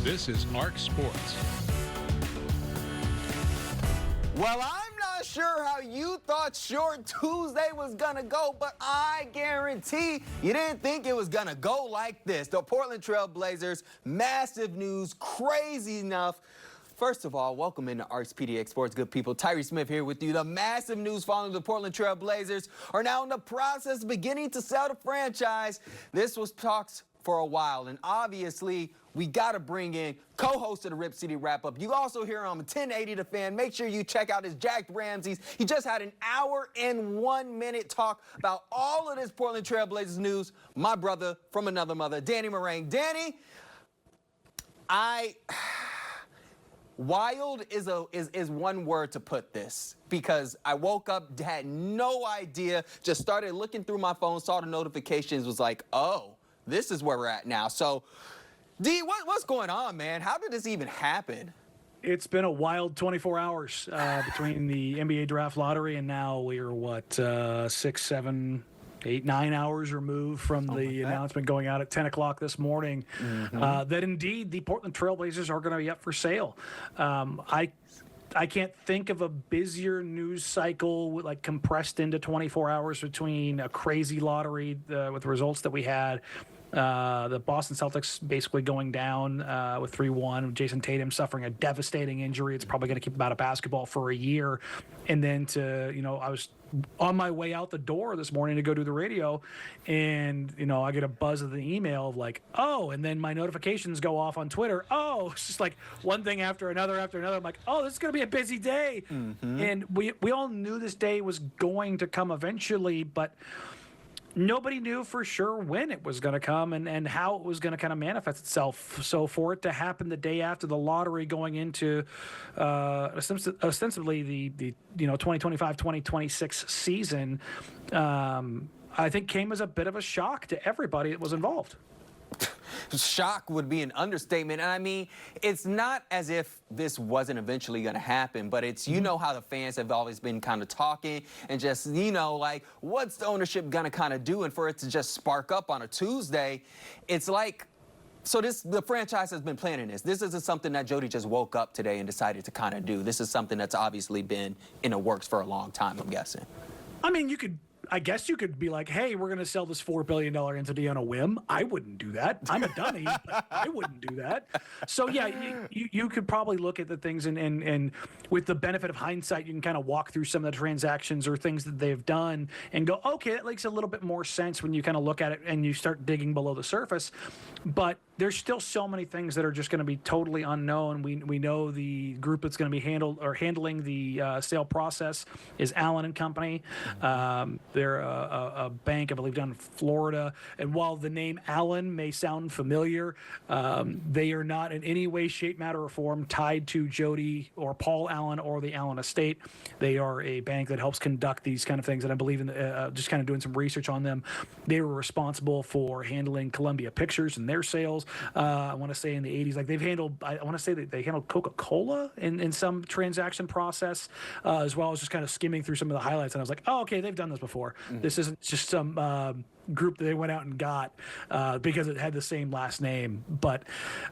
This is Arc Sports. Well, I'm not sure how you thought Short Tuesday was gonna go, but I guarantee you didn't think it was gonna go like this. The Portland Trail Blazers, massive news, crazy enough. First of all, welcome into Arcs PDX Sports, good people. Tyree Smith here with you. The massive news following the Portland Trail Blazers are now in the process of beginning to sell the franchise. This was talks for a while, and obviously we got to bring in co-host of the Rip City Wrap-Up. You also hear him on 1080 The Fan. Make sure you check out his Jack Ramsey's. He just had an hour and 1 minute talk about all of this Portland Trail Blazers news. My brother from another mother, Danny Marang. Danny, wild is one word to put this, because I woke up, had no idea, just started looking through my phone, saw the notifications, was like, oh, this is where we're at now. So, D, what's going on, man? How did this even happen? It's been a wild 24 hours between the NBA draft lottery and now we're, 6, 7, 8, 9 hours removed from the announcement going out at 10 o'clock this morning that indeed the Portland Trail Blazers are going to be up for sale. I can't think of a busier news cycle like compressed into 24 hours between a crazy lottery with the results that we had. The Boston Celtics basically going down with 3-1. Jason Tatum suffering a devastating injury. It's probably going to keep him out of basketball for a year. And then I was on my way out the door this morning to go do the radio, and I get a buzz of the email of like, oh, and then my notifications go off on Twitter. Oh, it's just like one thing after another. I'm like, oh, this is going to be a busy day. And we all knew this day was going to come eventually, but nobody knew for sure when it was going to come and how it was going to kind of manifest itself. So for it to happen the day after the lottery going into ostensibly the 2025-2026 season, I think came as a bit of a shock to everybody that was involved. Shock would be an understatement. And I mean, it's not as if this wasn't eventually going to happen, but it's, how the fans have always been kind of talking and just, like, what's the ownership going to kind of do? And for it to just spark up on a Tuesday, it's like, so the franchise has been planning this. This isn't something that Jody just woke up today and decided to kind of do. This is something that's obviously been in the works for a long time, I'm guessing. I mean, I guess you could be like, hey, we're going to sell this $4 billion entity on a whim. I wouldn't do that. I'm a dummy, but I wouldn't do that. So, yeah, you could probably look at the things and with the benefit of hindsight, you can kind of walk through some of the transactions or things that they've done and go, okay, that makes a little bit more sense when you kind of look at it and you start digging below the surface. But there's still so many things that are just going to be totally unknown. We know the group that's going to be handling the sale process is Allen and Company. They're a bank, I believe, down in Florida. And while the name Allen may sound familiar, they are not in any way, shape, matter, or form tied to Jody or Paul Allen or the Allen estate. They are a bank that helps conduct these kind of things. And I believe in just kind of doing some research on them. They were responsible for handling Columbia Pictures and their sales. I want to say in the 80s, like they've handled, I want to say that they handled Coca-Cola in some transaction process, as well as just kind of skimming through some of the highlights. And I was like, oh, okay, they've done this before. This isn't just some group that they went out and got because it had the same last name. But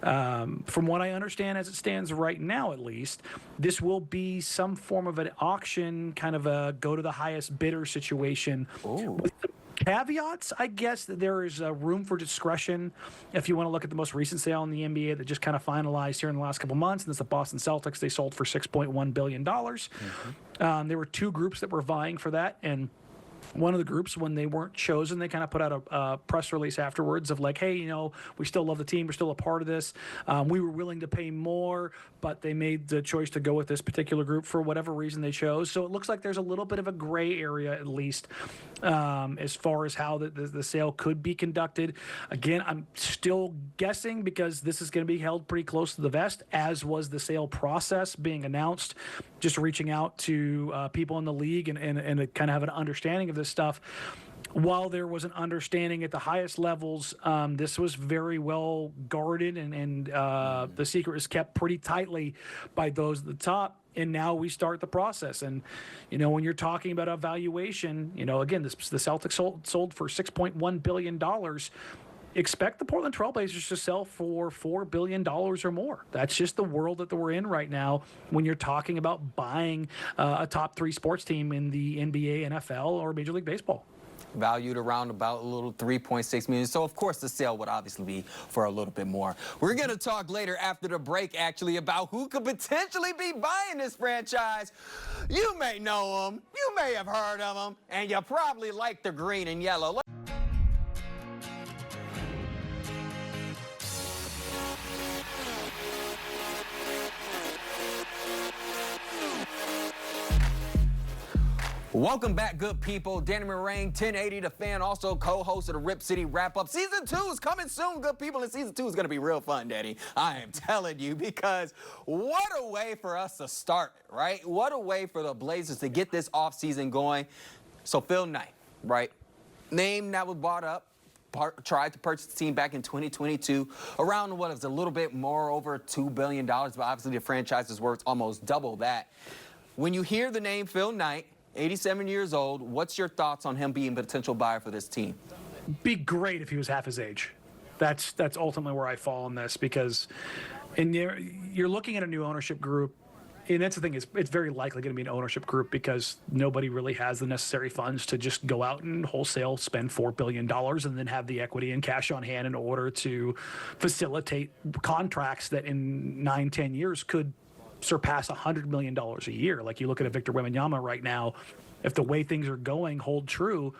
from what I understand, as it stands right now, at least, this will be some form of an auction, kind of a go to the highest bidder situation. With the caveats, I guess, that there is room for discretion if you want to look at the most recent sale in the NBA that just kind of finalized here in the last couple months, and it's the Boston Celtics. They sold for $6.1 billion. There were two groups that were vying for that, and one of the groups, when they weren't chosen, they kind of put out a press release afterwards of like, hey, we still love the team. We're still a part of this. We were willing to pay more, but they made the choice to go with this particular group for whatever reason they chose. So it looks like there's a little bit of a gray area, at least, as far as how the sale could be conducted. Again, I'm still guessing because this is going to be held pretty close to the vest, as was the sale process being announced. Just reaching out to people in the league and kind of have an understanding of this stuff. While there was an understanding at the highest levels, this was very well guarded and the secret is kept pretty tightly by those at the top. And now we start the process. And, when you're talking about a valuation, again, the Celtics sold for $6.1 billion. expect the Portland Trailblazers to sell for $4 billion or more. That's just the world that we're in right now when you're talking about buying a top 3 sports team in the NBA, NFL, or Major League Baseball. Valued around about a little $3.6 million. So, of course, the sale would obviously be for a little bit more. We're going to talk later after the break, actually, about who could potentially be buying this franchise. You may know them, you may have heard of them, and you probably like the green and yellow. Welcome back, good people. Danny Marang, 1080 The Fan, also co-host of the Rip City Wrap-Up. Season 2 is coming soon, good people, and Season 2 is going to be real fun, Danny. I am telling you, because what a way for us to start, right? What a way for the Blazers to get this offseason going. So Phil Knight, right? Name that was brought up. Tried to purchase the team back in 2022 around what is a little bit more over $2 billion, but obviously the franchise is worth almost double that. When you hear the name Phil Knight, 87 years old, what's your thoughts on him being a potential buyer for this team? Be great if he was half his age. That's ultimately where I fall on this, because you're looking at a new ownership group, and that's the thing, it's very likely going to be an ownership group because nobody really has the necessary funds to just go out and wholesale spend $4 billion and then have the equity and cash on hand in order to facilitate contracts that in 9-10 years could surpass $100 million a year. Like you look at a Victor Wembanyama right now, if the way things are going hold true,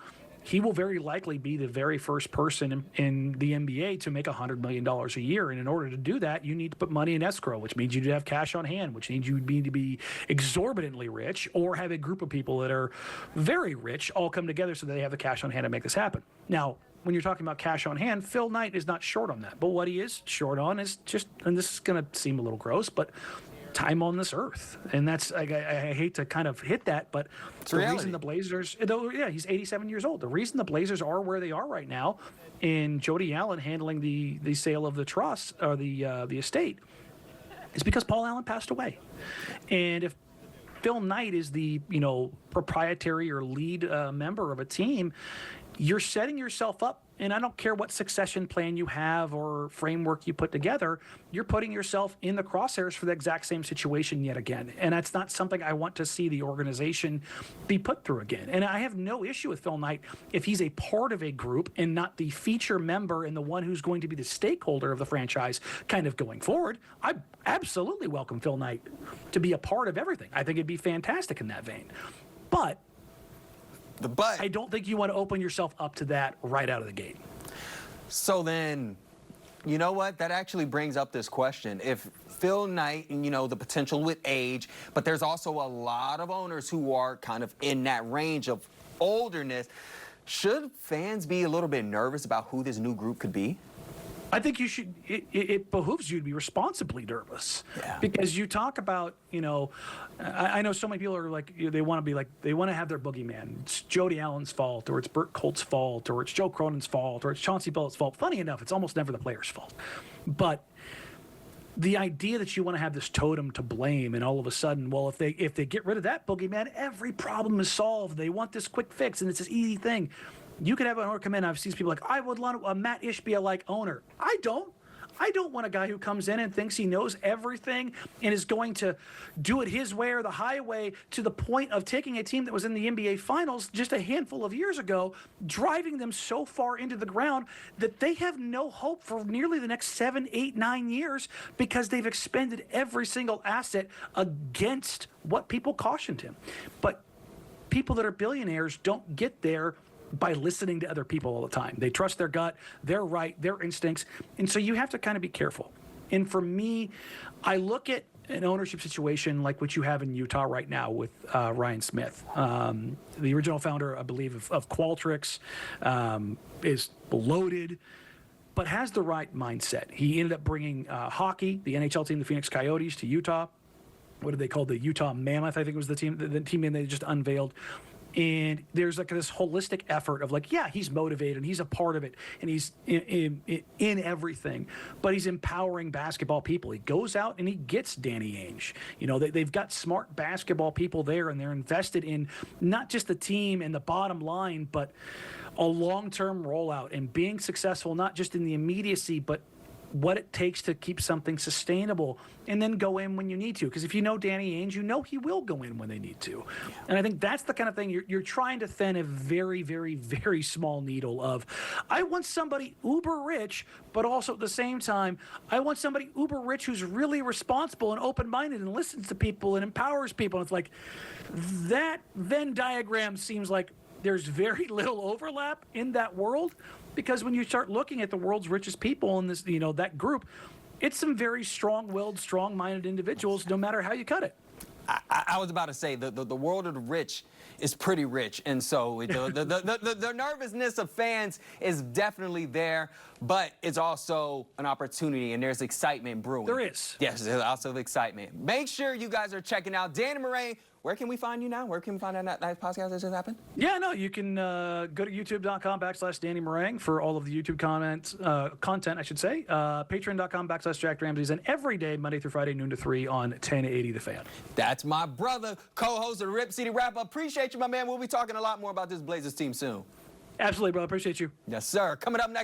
he will very likely be the very first person in the NBA to make $100 million a year. And in order to do that, you need to put money in escrow, which means you have cash on hand, which means you need to be exorbitantly rich or have a group of people that are very rich all come together so that they have the cash on hand to make this happen. Now, when you're talking about cash on hand, Phil Knight is not short on that. But what he is short on is just, and this is going to seem a little gross, but time on this earth. And that's, I hate to kind of hit that, but it's the reality. Reason the Blazers, though, yeah, he's 87 years old. The reason the Blazers are where they are right now in Jody Allen handling the sale of the trust or the estate is because Paul Allen passed away. And if Phil Knight is the, proprietary or lead member of a team, you're setting yourself up, and I don't care what succession plan you have or framework you put together, you're putting yourself in the crosshairs for the exact same situation yet again. And that's not something I want to see the organization be put through again. And I have no issue with Phil Knight if he's a part of a group and not the feature member and the one who's going to be the stakeholder of the franchise kind of going forward. I absolutely welcome Phil Knight to be a part of everything. I think it'd be fantastic in that vein. But I don't think you want to open yourself up to that right out of the gate. So then, you know what? That actually brings up this question. If Phil Knight, the potential with age, but there's also a lot of owners who are kind of in that range of olderness, should fans be a little bit nervous about who this new group could be? I think you should. It behooves you to be responsibly nervous, because you talk about, I know so many people are like, they want to have their boogeyman. It's Jody Allen's fault, or it's Burt Colt's fault, or it's Joe Cronin's fault, or it's Chauncey Billups' fault. Funny enough, it's almost never the player's fault. But the idea that you want to have this totem to blame, and all of a sudden, well, if they get rid of that boogeyman, every problem is solved. They want this quick fix, and it's this easy thing. You could have an owner come in. I've seen people like, I would want a Matt Ishbia-like owner. I don't want a guy who comes in and thinks he knows everything and is going to do it his way or the highway, to the point of taking a team that was in the NBA Finals just a handful of years ago, driving them so far into the ground that they have no hope for nearly the next 7, 8, 9 years because they've expended every single asset against what people cautioned him. But people that are billionaires don't get there by listening to other people all the time. They trust their gut, their right, their instincts. And so you have to kind of be careful. And for me, I look at an ownership situation like what you have in Utah right now with Ryan Smith. The original founder, I believe, of Qualtrics, is loaded, but has the right mindset. He ended up bringing hockey, the NHL team, the Phoenix Coyotes, to Utah. What did they call the Utah Mammoth? I think it was the team name they just unveiled. And there's like this holistic effort of like, yeah, he's motivated and he's a part of it and he's in everything, but he's empowering basketball people. He goes out and he gets Danny Ainge. You know, they've got smart basketball people there, and they're invested in not just the team and the bottom line, but a long-term rollout and being successful, not just in the immediacy, but what it takes to keep something sustainable, and then go in when you need to. Because if you know Danny Ainge, you know he will go in when they need to. Yeah. And I think that's the kind of thing you're trying to thin a very, very, very small needle of, I want somebody uber rich, but also at the same time, I want somebody uber rich who's really responsible and open-minded and listens to people and empowers people. And it's like, that Venn diagram seems like there's very little overlap in that world. Because when you start looking at the world's richest people in this, you know, that group, it's some very strong-willed, strong-minded individuals, no matter how you cut it. I was about to say the world of the rich is pretty rich, and so the nervousness of fans is definitely there, but it's also an opportunity, and there's excitement brewing. There is. Yes, there's also excitement. Make sure you guys are checking out Danny Marang. Where can we find you now? Where can we find that podcast that just happened? Yeah, no, you can go to youtube.com/Danny Marang for all of the YouTube content, I should say. Patreon.com/Jack Ramsey's, and every day, Monday through Friday, noon to 3 on 1080 The Fan. That's my brother, co-host of the Rip City Wrap Up. Appreciate you, my man. We'll be talking a lot more about this Blazers team soon. Absolutely, brother. Appreciate you. Yes, sir. Coming up next.